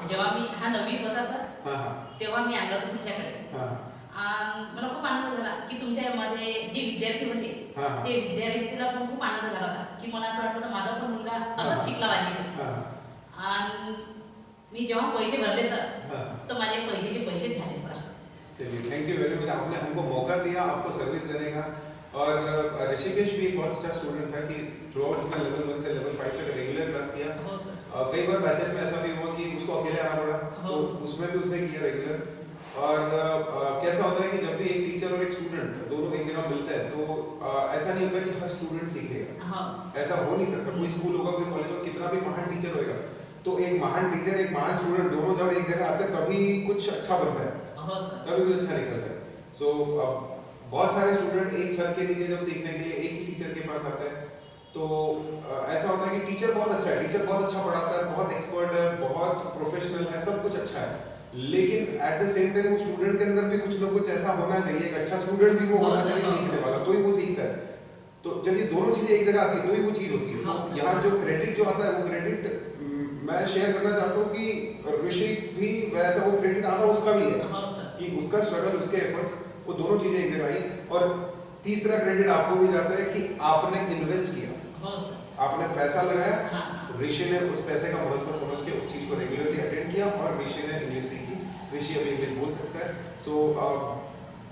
जेव्हा मी हा 9वीत होता सर, तेव्हा मी आणलं होतं तुमच्याकडे. मला खूप आनंद झाला की तुमच्यामध्ये जे विद्यार्थी होते ते विद्यार्थीला पण खूप आनंद झाला होता की मला असं वाटलं माझा पण मुलगा असाच शिकला पाहिजे. आणि मी जेव्हा पैसे भरले सर तर माझे पैसेच झाले सर. चलिए, थैंक यू वेरी मच, आपने हमको मौका दिया आपको सर्विस देने का। और ऋषिकेश भी एक बहुत अच्छा स्टूडेंट था कि थ्रू आउट उसने लेवल 1 से लेवल 5 तक रेगुलर क्लास किया। हो सर. कई बार बैचेस में ऐसा भी हुआ कि उसको अकेले आना पड़ा, तो उसमें भी उसने किया रेगुलर। और कैसा होता है कि जब भी एक टीचर और एक स्टूडेंट दोनों एक जगह मिलते हैं तो ऐसा नहीं होता कि हर स्टूडेंट सीखेगा, ऐसा हो नहीं सकता। कोई स्कूल होगा, कोई कॉलेज होगा, कितना भी महान टीचर होगा, तो एक महान टीचर एक महान स्टूडेंट दोनों जब एक जगह आते हैं तभी कुछ अच्छा बनता है, तभी कुछ अच्छा निकलता है। सो बहुत सारे स्टूडेंट एक छत के नीचे जब सीखने के लिए एक ही टीचर के पास आते हैं तो ऐसा होता है कि टीचर बहुत अच्छा है, टीचर बहुत अच्छा पढ़ाता है, बहुत एक्सपर्ट है, बहुत प्रोफेशनल है, सब कुछ अच्छा है, लेकिन एट द सेम टाइम वो स्टूडेंट के अंदर भी कुछ ना कुछ ऐसा होना चाहिए, एक अच्छा स्टूडेंट भी वो होना चाहिए सीखने वाला, तो ही वो सीखता है। तो जब ये दोनों चीजें एक जगह आती है तो ही वो चीज होती है। यहाँ जो क्रेडिट जो आता है वो क्रेडिट मैं शेयर करना चाहता हूँ कि ऋषि भी वैसा वो क्रेडिट आधा उसका भी है कि उसका स्ट्रगल, उसके एफर्ट्स, वो दोनों चीजें एक जगह आई। और तीसरा क्रेडिट आपको भी जाता है कि आपने इन्वेस्ट किया, आपने पैसा लगाया, ऋषि ने उस पैसे का महत्व समझ के उस चीज को रेगुलरली अटेंड किया और ऋषि ने इंग्लिश सीखी। ऋषि अभी इंग्लिश बोल सकता है। सो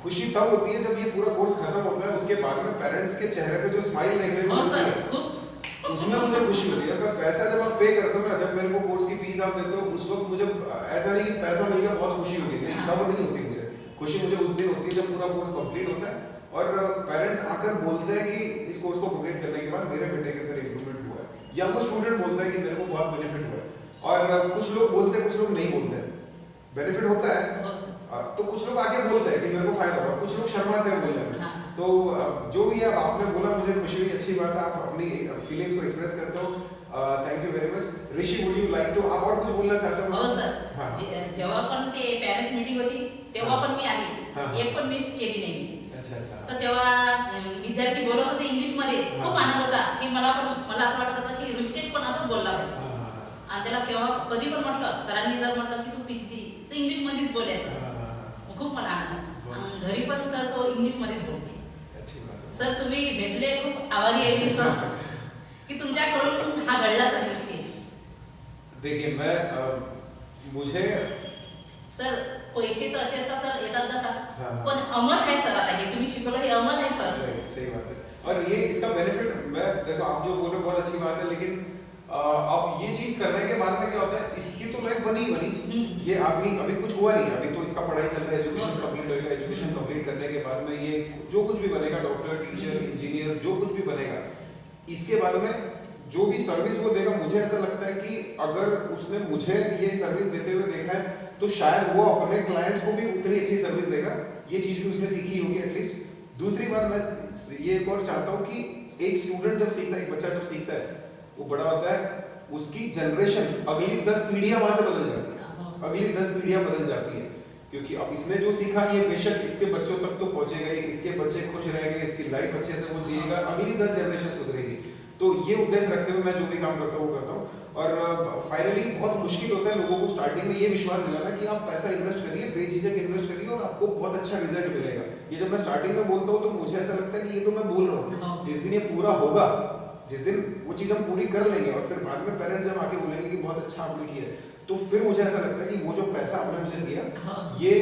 खुशी तब होती है जब ये पूरा कोर्स खत्म होता है, उसके बाद में पेरेंट्स के चेहरे पे जो स्माइल देखने को मिलती है उसमें मुझे खुशी होती है। अगर पैसा जब आप पे करते हो ना, जब मेरे को कोर्स की फीस आप देते हो, उस वक्त मुझे ऐसा नहीं कि पैसा मिल गया बहुत खुशी होगी, तब नहीं होती मुझे खुशी। मुझे उस दिन होती है जब पूरा कोर्स कंप्लीट होता है और पेरेंट्स आकर बोलते हैं कि इस कोर्स को कंप्लीट करने के बाद मेरे बेटे के अंदर इंप्रूवमेंट हुआ है, या वो स्टूडेंट बोलता है कि मेरे को बहुत बेनिफिट हुआ है। और कुछ लोग बोलते हैं, कुछ लोग नहीं बोलते हैं। बेनिफिट होता है तो कुछ लोग आगे बोलते हैं कि मेरे को फायदा हुआ, कुछ लोग शर्माते हैं बोलने में। तो जो भी है आपने बोला, मुझे खुशी हुई, अच्छी बात है, आप अपनी फीलिंग्स को एक्सप्रेस करते हो। Thank you very much. Rishi, would you like to, आप और कुछ बोलना चाहते हो? हो सर, जेव्हा पण ते पेरेंट्स मीटिंग होती तेव्हा पण मी आली, एक पण मिस केली नाही मी। अच्छा। तर तेव्हा विद्यार्थी बोलत होते इंग्लिश मध्ये, खूप आनंद होता की मला असं वाटत होतं की ऋषिकेश पण असंच बोलला पाहिजे। आणि त्याला केव्हा कधी पण म्हटलं, सरांनी जर म्हटलं की तू पीच दे तर इंग्लिश मध्येच बोलायचं, खूप मला आनंद। घरी पण सर तो इंग्लिश मध्येच बोलते। सर तुम्ही भेटले, खूप आभारी आहे मी सर की तुमच्याकडून हा घडला सर ऋषिकेश। देखिए मैं मुझे सर पैसे तर असे असतात सर, येतात जातात, पण अमर आहे सर, आता हे तुम्ही शिकवलं हे अमर आहे सर। सही बात है। और ये इसका बेनिफिट, मैं देखो आप जो बोल रहे हो बहुत अच्छी बात है, लेकिन अब ये चीज करने के बाद में क्या होता है, इसकी तो लाइफ बनी, ये अभी कुछ हुआ नहीं, अभी तो इसका पढ़ाई चल रहा है, एजुकेशन कंप्लीट होगा, एजुकेशन कंप्लीट करने के बाद में ये जो कुछ भी बनेगा, डॉक्टर, टीचर, इंजीनियर, जो कुछ भी बनेगा, इसके बाद में जो भी सर्विस वो देगा, मुझे ऐसा लगता है कि अगर उसने मुझे ये सर्विस देते हुए देखा है तो शायद वो अपने क्लाइंट्स को भी उतनी अच्छी सर्विस देगा। ये चीज भी उसने सीखी होगी एटलीस्ट। दूसरी बात मैं ये एक और चाहता हूँ कि एक स्टूडेंट जब सीखता है, एक बच्चा जब सीखता है, वो बड़ा होता है, उसकी जनरेशन अगली 10 पीढ़ियां वहां से बदल जाती है, अगली 10 पीढ़ियां बदल जाती है, क्योंकि अब इसने जो सीखा ये बेशक इसके बच्चों तक तो पहुंचेगा ही, इसके बच्चे खुश रहेंगे, इसकी लाइफ अच्छे से वो जिएगा, अगली 10 जनरेशन सुधरेगी। तो ये उद्देश्य रखते हुए मैं जो भी काम करता हूँ वो करता हूँ। और फाइनली बहुत मुश्किल होता है लोगों को स्टार्टिंग में ये विश्वास दिलाना कि आप पैसा इन्वेस्ट करिए, बेझिझक इन्वेस्ट करिए और आपको बहुत अच्छा रिजल्ट मिलेगा। ये जब मैं स्टार्टिंग में बोलता हूँ तो मुझे ऐसा लगता है कि ये तो मैं बोल रहा हूँ, जिस दिन ये पूरा होगा, जिस दिन वो चीज हम पूरी कर लेंगे और फिर बाद में पेरेंट्स जब आके बोलेंगे कि बहुत अच्छा आपने किया, तो फिर मुझे ऐसा लगता है कि वो जो पैसा आपने मुझे दिया ये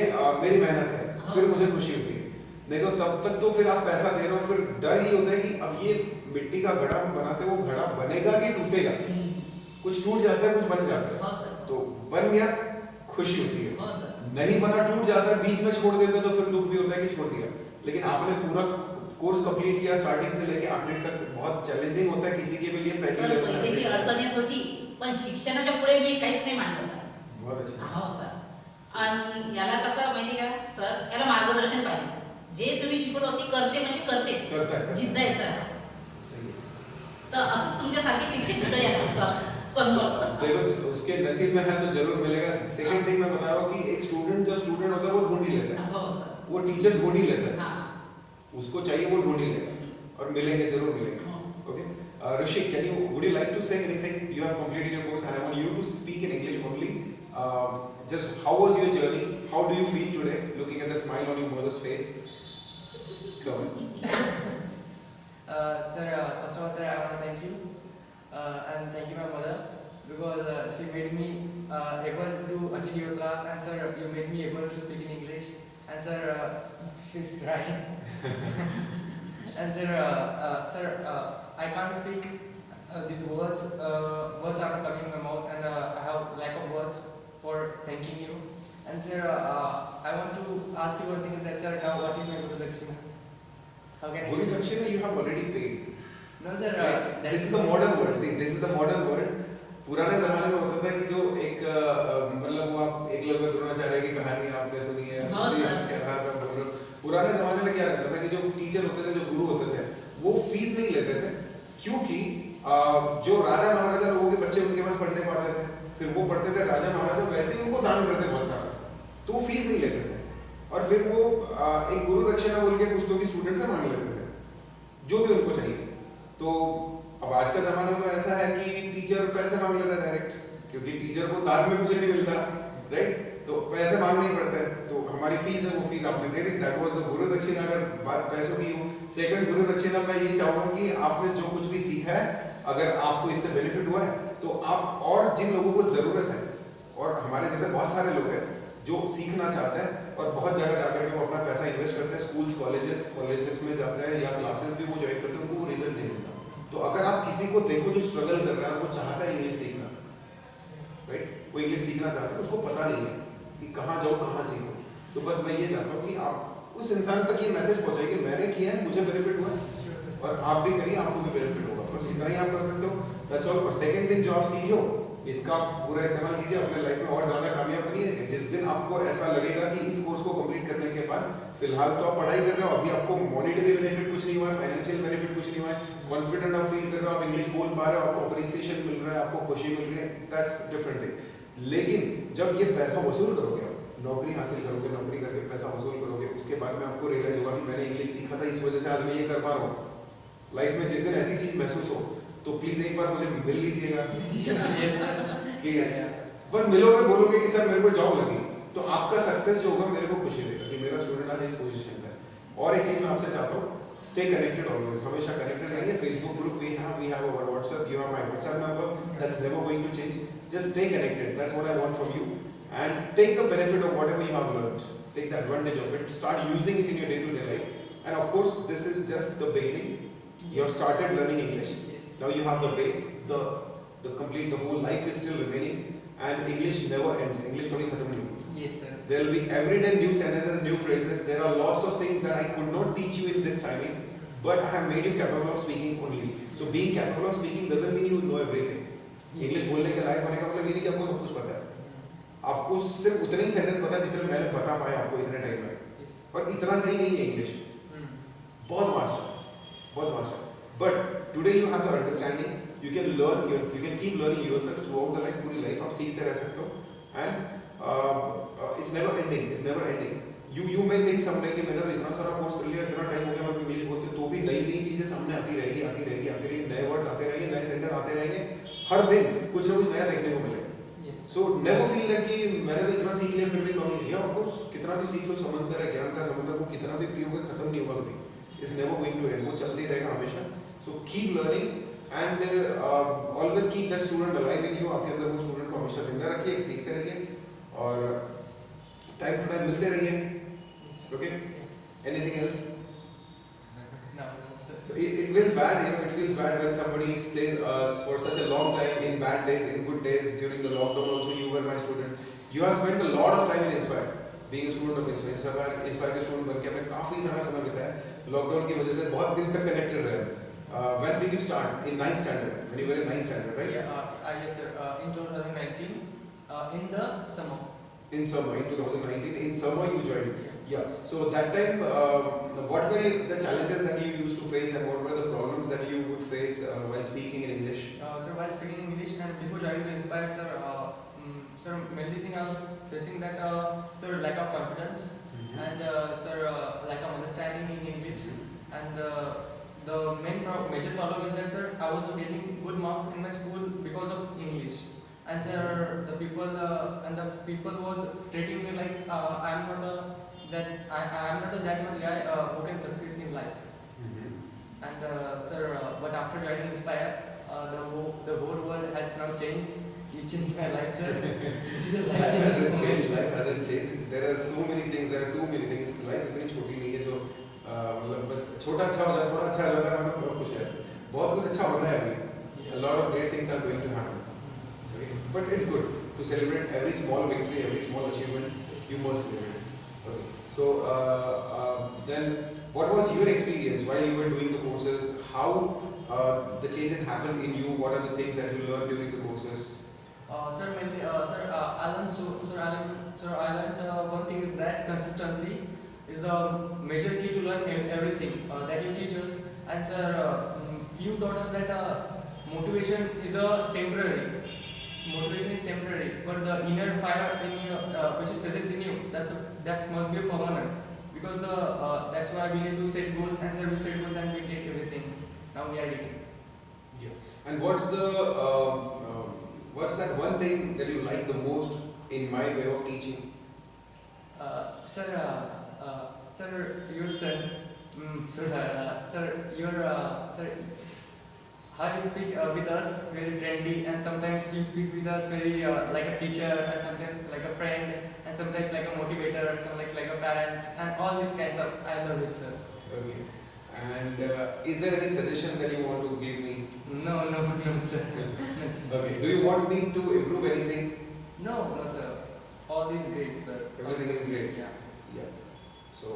मेरी मेहनत है, फिर मुझे खुशी होती है। नहीं तो तब तक तो फिर आप पैसा दे रहे हो, फिर डर ये होता है कि अब ये मिट्टी का घड़ा हम बनाते हैं, वो घड़ा बनेगा कि टूटेगा, कुछ टूट जाता है, कुछ बन जाता है, तो बन गया खुशी होती है, नहीं बना टूट जाता है, बीच में छोड़ देते तो फिर दुख भी होता है कि छोड़ दिया। लेकिन आपने पूरा कोर्स कंप्लीट किया स्टार्टिंग से लेके आखिर तक, बहुत चॅलेंजिंग होता है किसी के लिए पैसे लेना। पैशाची अडचण येत होती, पण शिक्षणाच्या पुढे मी काहीच नाही मानलं सर। बहुत अच्छा। हो सर। आणि याला कसं माहिती का सर, याला मार्गदर्शन पाहिजे, जे तुम्ही शिकवलं होती करते म्हणजे करतेच, जिद्द आहे सर। सही है। तर असंच तुमच्यासारखे शिक्षक भेटू याला सर समोर। देखो उसके नसीब में है तो जरूर मिलेगा। सेकंड थिंग मैं बता रहा हूँ कि एक स्टूडेंट जब स्टूडेंट होता है वो ढूंढ ही लेता है, हो सर, वो टीचर ढूंढ ही लेता है, उसको चाहिए वो ढूंढ ही लेगा और मिलेंगे, जरूर मिलेंगे। Okay Rishik, would you like to say anything? You have completed your course and I want you to speak in English only. just how was your journey? How do you feel today, looking at the smile on your mother's face? Come on. Sir, first of all, sir, I want to thank you and thank you, my mother, because she made me able to attend your class, and sir, you made me able to speak in English, and sir, she's crying, and sir, I can't speak these words. Words are not coming in my mouth, and I have lack of words for thanking you. And sir, I want to ask you one thing, that sir, now what is my Guru Dakshina? How can I Guru give it? Dakshina you have already paid. No sir, This is the modern world. See, this is the modern world. पुराने जमाने में होता था कि जो एक मतलब वो आप एकलव्य द्रोणाचार्य की कहानी आपने सुनी है, हाँ, उसी सर। के आधार पर बोल रहे हो। पुराने जमाने में क्या रहता था कि जो टीचर होते थे, जो गुरु होते थे, वो फीस नहीं लेते थे, क्योंकि जो राजा महाराजा लोगों के बच्चे उनके पास पढ़ने को आते थे, फिर वो पढ़ते थे, राजा महाराजा वैसे ही उनको दान करते बहुत सारा, तो वो फीस नहीं लेते थे, और फिर वो एक गुरु दक्षिणा बोल के कुछ तो भी स्टूडेंट से मांग लेते थे, जो भी उनको चाहिए। तो अब आज का जमाना तो ऐसा है कि टीचर पैसे मांग लेता है डायरेक्ट, क्योंकि टीचर को दान में कुछ नहीं मिलता, राइट? तो पैसे मांगने ही पड़ते हैं। तो हमारी फीस है, वो फीस आपने दे दी, दैट वाज द गुरु दक्षिणा। अगर बात पैसों की हो, सेकंड गुरु दक्षिणा मैं ये चाहूंगा कि आपने जो कुछ भी सीखा है, अगर आपको इससे बेनिफिट हुआ है, तो आप और जिन लोगों को जरूरत है, और हमारे जैसे बहुत सारे लोग हैं जो सीखना चाहते हैं और बहुत जगह जाकर के वो अपना पैसा इन्वेस्ट करते हैं, स्कूल्स कॉलेजेस में जाते हैं या क्लासेस भी वो ज्वाइन करते हैं, उनको वो रिजल्ट नहीं मिलता। तो अगर आप किसी को देखो जो स्ट्रगल कर रहा है, वो चाहता है इंग्लिश सीखना, राइट? वो इंग्लिश सीखना चाहता है, उसको पता नहीं है कि कहाँ जाऊँ, कहाँ सीखूं, तो बस मैं ये चाहता हूँ कि आप उस इंसान तक ये मैसेज पहुंचाइए, मैंने किया है, मुझे बेनिफिट हुआ है, और आप भी करिए, आपको भी बेनिफिट होगा। बस इतना ही आप कर सकते हो, दैट्स ऑल। और सेकंड थिंग जो आप सीखे हो, इसका पूरा इस्तेमाल कीजिए अपने लाइफ में और ज्यादा कामयाब बनिए। जिस दिन आपको ऐसा लगेगा कि इस कोर्स को कंप्लीट करने के बाद, फिलहाल तो आप पढ़ाई कर रहे हो, अभी आपको मॉनेटरी बेनिफिट कुछ नहीं हुआ है, फाइनेंशियल बेनिफिट कुछ नहीं हुआ है, कॉन्फिडेंट आप फील कर रहे हो, आप इंग्लिश बोल पा रहे हो, आपको अप्रिसिएशन मिल रहा है, आपको खुशी मिल रही है, दैट्स डिफरेंट थिंग। लेकिन जब ये पैसा वसूल करोगे, आप नौकरी हासिल करोगे, नौकरी करके पैसा वसूल करोगे, उसके बाद में आपको रियलाइज होगा कि मैंने इंग्लिश सीखा था, इस वजह से आज मैं ये कर पा रहा हूँ। लाइफ में जिस दिन ऐसी चीज महसूस हो, तो प्लीज एक बार मुझे मिल लीजिएगा कि बस मिलोगे, बोलोगे कि सर मेरे को जॉब लगी, तो आपका सक्सेस जो होगा मेरे को खुशी देगा कि मेरा स्टूडेंट आज इस पोजीशन पे है। और एक चीज मैं आपसे चाहता हूँ, स्टे कनेक्टेड ऑलवेज, हमेशा कनेक्टेड रहिए। Facebook group we have our WhatsApp, you have my WhatsApp number, that's never going to change. Just stay connected, that's what I want from you, and take the benefit of whatever you have learned, take the advantage of it, start using it in your day to day life, and of course this is just the beginning. You have started learning English. Now you have the base, the whole life is still remaining, and English never ends. English कभी खत्म नहीं होगी. Yes sir. There will be every day new sentences, new phrases. There are lots of things that I could not teach you in this timing, but I have made you capable of speaking only. So being capable of speaking doesn't mean you know everything. English बोलने के लायक होने का मतलब ये नहीं कि आपको सब कुछ पता है. आपको सिर्फ उतने ही सेंटेंस पता है जितने मैंने बता पाया आपको इतने टाइम में. और इतना सही नहीं है इंग्लिश. बहुत वास्ट है. But today you have the understanding. You can learn. You can keep learning yourself throughout the life. पूरी life आप सीखते रह सकते हो. And it's never ending. You may think someday कि मैंने तो इतना सारा कोर्स कर लिया, इतना टाइम हो गया, मैं इंग्लिश बोलते, तो भी नई चीजें सामने आती रहेगी, नए वर्ड्स आते रहेंगे, नए सेंटेंस आते रहेंगे. हर दिन कुछ ना कुछ नया देखने को मिलेगा. So never feel like कि मैंने तो इतना सीख लिया फिर भी कम नहीं. Yeah, of course, कितना भी सीख लो, समंदर है, ज्ञान का समंदर को कितना भी पियोगे खत्म नहीं होगा कभी. It's never going to end. वो चलते ही रहेगा हमेशा. So keep learning and always keep that student alive in you. आपके अंदर वो स्टूडेंट को हमेशा जिंदा रखिए, सीखते रहिए और टाइम टू टाइम मिलते रहिए. Okay? Anything else? No. So it feels bad, it feels bad when somebody stays for such a long time, in bad days, in good days. During the lockdown also you were my student. You have spent a lot of time in Inspire. Being a student of Inspire के student बन के हमने काफी सारा समय बिताया. Lockdown की वजह से बहुत दिन तक connected रहे. When did you start? In 9th standard. When you were in 9th standard, right? Yeah, yes sir. In 2019, in the summer. In 2019, in summer you joined. Yeah. So that time, what were the challenges that you used to face, and what were the problems that you would face while speaking in English? Sir, while speaking English and before joining to Inspire, sir, mainly thing I was facing that, sir, lack of confidence, and sir, lack of understanding in English, and the major problem is that, sir, I was not getting good marks in my school because of English. and sir, the people was treating me like I am not a that much guy who can succeed in life. And sir, but after joining Inspire, the whole world has now changed. You changed my life, sir. This is a life Life changing hasn't changed. moment. Life hasn't changed. There are so many things. There are too many things. Life इतनी छोटी नहीं है जो मतलब बस छोटा अच्छा हो जाए, थोड़ा अच्छा हो जाता है मतलब बहुत खुश है. बहुत कुछ अच्छा होना है अभी. A lot of great things are going to happen. Okay? But it's good to celebrate every small victory, every small achievement. You must celebrate. Okay. So then, what was your experience while you were doing the courses? How the changes happened in you? What are the things that you learned during the courses? Sir, mainly, I learned one thing is that consistency is the major key to learn everything that you teach us. And sir, you taught us that motivation is temporary. Motivation is temporary, but the inner fire in you, which is present in you, that must be permanent. Because that's why we need to set goals, and sir, we set goals and we did everything. Now we are getting. Yeah. And what's that one thing that you like the most in my way of teaching? Sir, your sons, sir, how you speak with us very trendy, and sometimes you speak with us very like a teacher, and sometimes like a friend, and sometimes like a motivator, and sometimes like a parents, and all these kinds of. I love it, sir. Okay. And is there any suggestion that you want to give me? No, sir. Okay. Do you want me to improve anything? No, sir. All is great, sir. Everything is great. Yeah. Yeah. So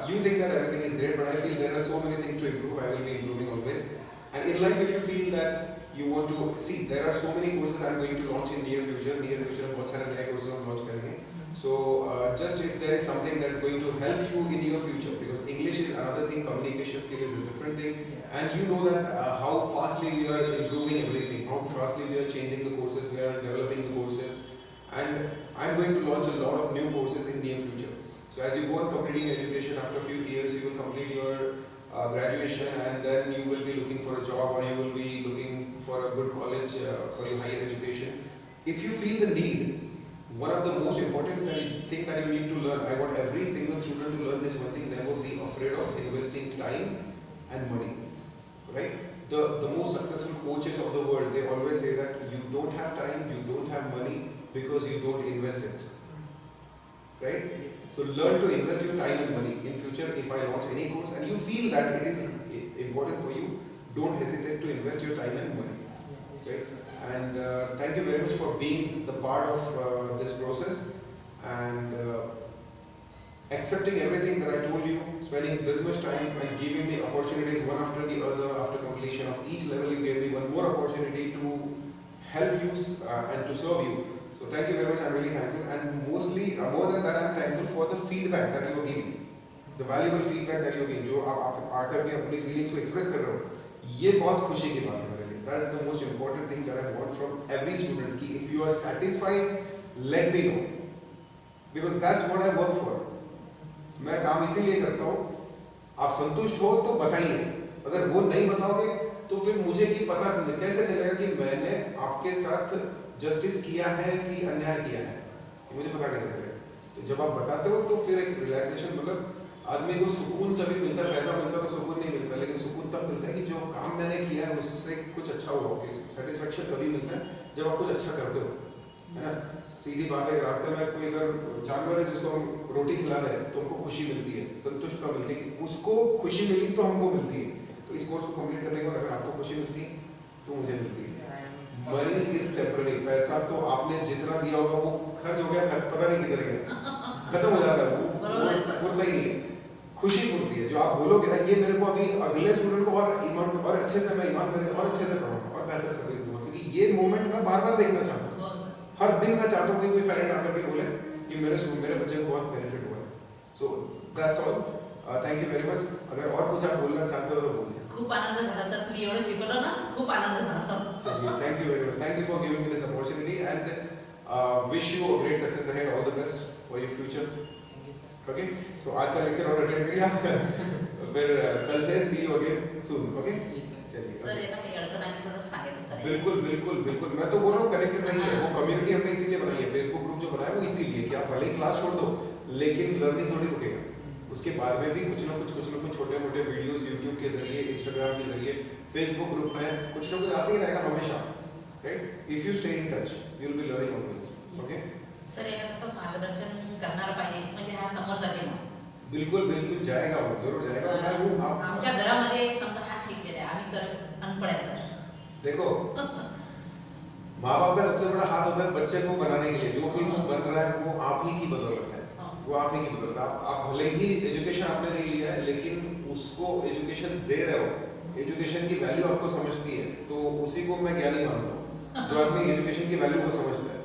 you think that everything is great, but I feel there are so many things to improve. I will be improving always. And in life, if you feel that you want to see, there are so many courses I am going to launch in near future. Near future, बहुत सारे नए courses हम launch करेंगे. So just if there is something that's going to help you in your future, because English is another thing, communication skill is a different thing, and you know that how fastly we are improving everything, how fastly we are changing the courses, we are developing the courses, and I'm going to launch a lot of new courses in near future. So as you go on completing education, after a few years you will complete your graduation, and then you will be looking for a job, or you will be looking for a good college for your higher education. If you feel the need, one of the most important thing that you need to learn, I want every single student to learn this one thing: never be afraid of investing time and money. Right? The most successful coaches of the world, they always say that you don't have time, you don't have money because you don't invest it. Right? So learn to invest your time and money. In future, if I launch any course and you feel that it is important for you, don't hesitate to invest your time and money. Right? And thank you very much for being the part of this process, and accepting everything that I told you, spending this much time and giving me opportunities one after the other. After completion of each level, you gave me one more opportunity to help you and to serve you. So thank you very much. I'm really thankful, and mostly more than that, I'm thankful for the feedback that you are giving, the valuable feedback that you are giving. जो आप आकर भी अपनी feelings को express कर रहे हो, ये बहुत खुशी की बात है मेरे लिए. That's the most important thing that I want from every student. कि if you are satisfied, let me know, because that's what I work for. मैं काम इसीलिए करता हूँ. आप संतुष्ट हो तो बताइए. अगर वो नहीं बताओगे तो फिर मुझे ये पता कैसे चलेगा कि मैंने आपके साथ जस्टिस किया है कि अन्याय किया है, मुझे पता कैसे चलेगा. तो जब आप बताते हो तो फिर एक रिलैक्सेशन, मतलब आदमी को सुकून तभी मिलता है. पैसा मिलता है तो सुकून नहीं मिलता, लेकिन सुकून तब मिलता है कि जो काम मैंने किया है उससे कुछ अच्छा हुआ. सेटिस्फेक्शन तभी मिलता है जब आप कुछ अच्छा करते हो, है ना. सीधी बात है, रास्ते में कोई अगर जानवर है जिसको हम रोटी खिला रहे हैं तो हमको खुशी मिलती है, संतुष्टता मिलती है कि उसको खुशी मिली तो हमको मिलती है. तो इस कोर्स को कंप्लीट करने के बाद अगर आपको खुशी मिलती है तो मुझे मिलती है. Money is temporary. पैसा तो आपने जितना दिया होगा वो खर्च हो गया, पता नहीं किधर गया, खत्म हो जाता है, वो पूरता ही नहीं है. खुशी पूर्ति है जो आप बोलोगे ना, ये मेरे को अभी अगले स्टूडेंट को और अच्छे से मैं ईमानदारी से और अच्छे से पढ़ाऊंगा और बेहतर सर्विस दूंगा, क्योंकि ये मोमेंट मैं बार बार देखना चाहता हूँ. हर दिन मैं चाहता हूँ कि कोई पेरेंट आकर के बोले कि मेरे बच्चे को बहुत बेनिफिट हुआ है. So that's all. Thank you very much. अगर और कुछ आप बोलना चाहते हो तो बोल सकते. खूप आनंद झाला सर, तुम्ही एवढं शिकवलं ना, खूप आनंद झाला sir. Thank you very much. Thank you for giving me this opportunity, and wish you a great success ahead. All the best for your future. Thank you, sir. Okay so आज का lecture और attend करिए फिर कल से see you again soon okay Yes, sir. चलिए sir येता काही अडचण आली तर सांगायचं सर बिल्कुल बिल्कुल बिल्कुल मैं तो बोल रहा हूँ कनेक्टेड नहीं है वो कम्युनिटी हमने इसीलिए बनाई है फेसबुक ग्रुप जो बनाया है वो इसीलिए कि आप भले ही क्लास छोड़ दो लेकिन लर्निंग थोड़ी रुकेगा उसके बाद में भी कुछ ना कुछ छोटे मोटे वीडियोस यूट्यूब के जरिए इंस्टाग्राम के जरिए फेसबुक ग्रुप में कुछ ना कुछ आते ही रहेगा हमेशा right if you stay in touch you will be learning always okay sir याला कसं मार्गदर्शन करणार पाहिजे म्हणजे हा समोर जाते मग बिल्कुल बिल्कुल जाएगा वो जरूर जाएगा मैं हूँ आप आमच्या घरामध्ये समजा हा शिकलेला आहे आम्ही सर अनपढ आहे सर देखो माँ बाप का सबसे बड़ा हाथ होता है बच्चे को बनाने के लिए जो भी बन रहा है वो आप ही की बदौलत है वो आप ही की बदौलत आप भले ही एजुकेशन आपने नहीं लिया है लेकिन उसको एजुकेशन दे रहे हो एजुकेशन की वैल्यू आपको समझती है तो उसी को मैं ज्ञानी मानता हूँ जो आदमी एजुकेशन की वैल्यू को समझता है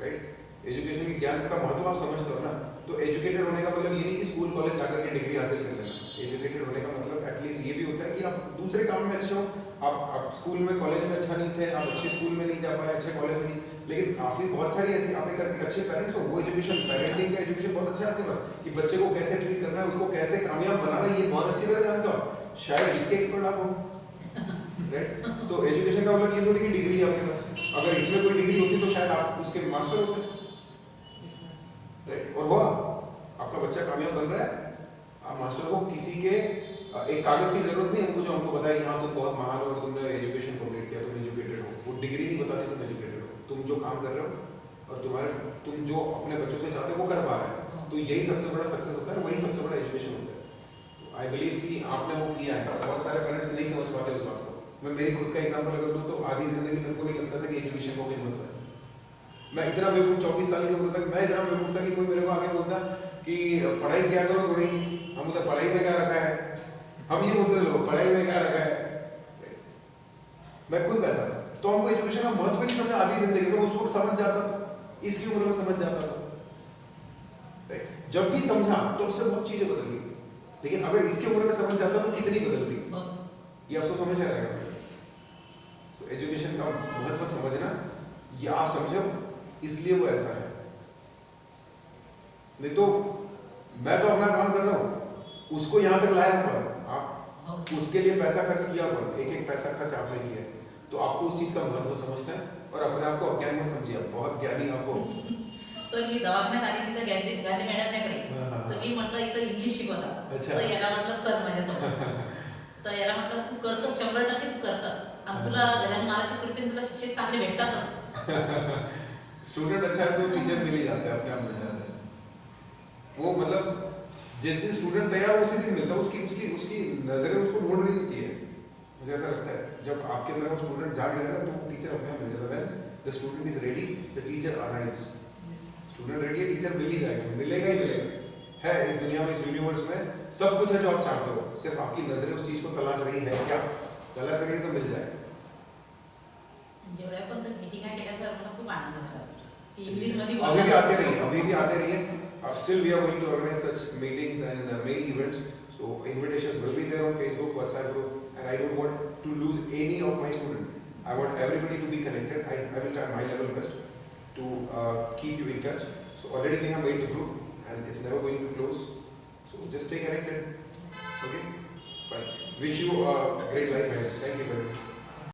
राइट एजुकेशन की ज्ञान का महत्व आप समझते हो ना तो एजुकेटेड होने का मतलब ये नहीं कि स्कूल कॉलेज जाकर के डिग्री हासिल कर लेना एजुकेटेड होने का मतलब एटलीस्ट ये भी होता है कि आप दूसरे काम में अच्छे हो आप स्कूल में कॉलेज में अच्छा नहीं थे आप अच्छे स्कूल में नहीं जा पाए अच्छे कॉलेज में नहीं लेकिन काफी बहुत सारी ऐसी आप एक अच्छे पेरेंट्स हो वो एजुकेशन पेरेंटिंग का एजुकेशन बहुत अच्छा है आपके पास कि बच्चे को कैसे ट्रीट करना है उसको कैसे कामयाब बनाना है ये बहुत अच्छी तरह जानते हो शायद इसके एक्सपर्ट आप हो राइट तो एजुकेशन का मतलब ये थोड़ी कि डिग्री है आपके पास अगर इसमें कोई डिग्री होती तो शायद आप उसके मास्टर होते राइट और हुआ आपका बच्चा कामयाब बन रहा है आप मास्टर को किसी के एक कागज की जरूरत नहीं हमको जो हमको बताया कि हाँ तुम बहुत महान हो और तुमने एजुकेशन कंप्लीट किया तुम एजुकेटेड हो वो डिग्री नहीं बताती तुम एजुकेटेड हो तुम जो काम कर रहे हो और तुम जो अपने बच्चों से चाहते हो वो कर पा रहे हो तो यही सबसे बड़ा सक्सेस होता है वही सबसे बड़ा एजुकेशन होता है तो आई बिलीव कि आपने वो किया है बहुत सारे पेरेंट्स नहीं समझ पाते उस बात को मैं मेरी खुद का एग्जाम्पल अगर दूँ तो आधी जिंदगी मेरे को नहीं लगता था कि एजुकेशन को कोई महत्व है मैं इतना बेवकूफ 24 साल की उम्र तक मैं इतना बेवकूफ था कि कोई मेरे को आगे बोलता कि पढ़ाई किया करो थोड़ी हम बोलते पढ़ाई में क्या रखा है हम ये बोलते लोग पढ़ाई में क्या रखा है मैं खुद वैसा था तो हमको एजुकेशन का महत्व नहीं समझा आधी जिंदगी में उस वक्त समझ जाता था इसकी उम्र में समझ जाता था जब भी समझा तो उससे बहुत चीजें बदल गई लेकिन अगर इसकी उम्र में समझ जाता तो कितनी बदलती ये अफसोस हमेशा रहेगा तो एजुकेशन का महत्व समझना ये आप समझो इसलिए वो ऐसा है नहीं तो मैं तो अपना काम कर रहा हूँ उसको यहाँ तक लाया पर आप उसके लिए पैसा खर्च किया पर एक पैसा खर्च आपने किया तो आपको उस चीज का महत्व समझना है और अपने आप को अज्ञान मत समझिए आप बहुत ज्ञानी आपको सर मी दवाखान्यात आली तिथं गांधी मॅडमच्याकडे तर मी म्हटलं इथं इंग्लिश शिकवता तर याला म्हटलं चल माझ्यासोबत तर याला म्हटलं तू करतस 100% तू करत आणि तुला गजानन महाराजच्या कृपेने तुला शिक्षक चांगले भेटतातच स्टूडेंट अच्छा है तो टीचर मिल ही जाता है अपने आप मिल जाता है वो मतलब जिस दिन स्टूडेंट तैयार उसी दिन मिलता है उसकी नजरें उसको ढूंढ रही होती है मुझे ऐसा लगता है जब आपके अंदर वो स्टूडेंट जाग जाता है तो वो टीचर अपने आप मिल जाता है the student is ready the teacher arrives student ready है टीचर मिल ही जाएगा मिलेगा ही मिलेगा है इस दुनिया में इस यूनिवर्स में सब कुछ है जो आप चाहते हो सिर्फ आपकी नजरें उस चीज को तलाश रही है क्या तलाश रही है तो मिल जाएगा जेवढ्या पण मीटिंग आहे केल्या सर मला खूप आनंद झाला सर ती इंग्लिश मध्ये अभी भी आते रहिए still we are going to organize such meetings and many events so invitations will be there on Facebook WhatsApp group and I don't want to lose any of my students I want everybody to be connected I will try my level best to keep you in touch so already we have made the group and it's never going to close so just stay connected okay fine wish you a great life ahead thank you very much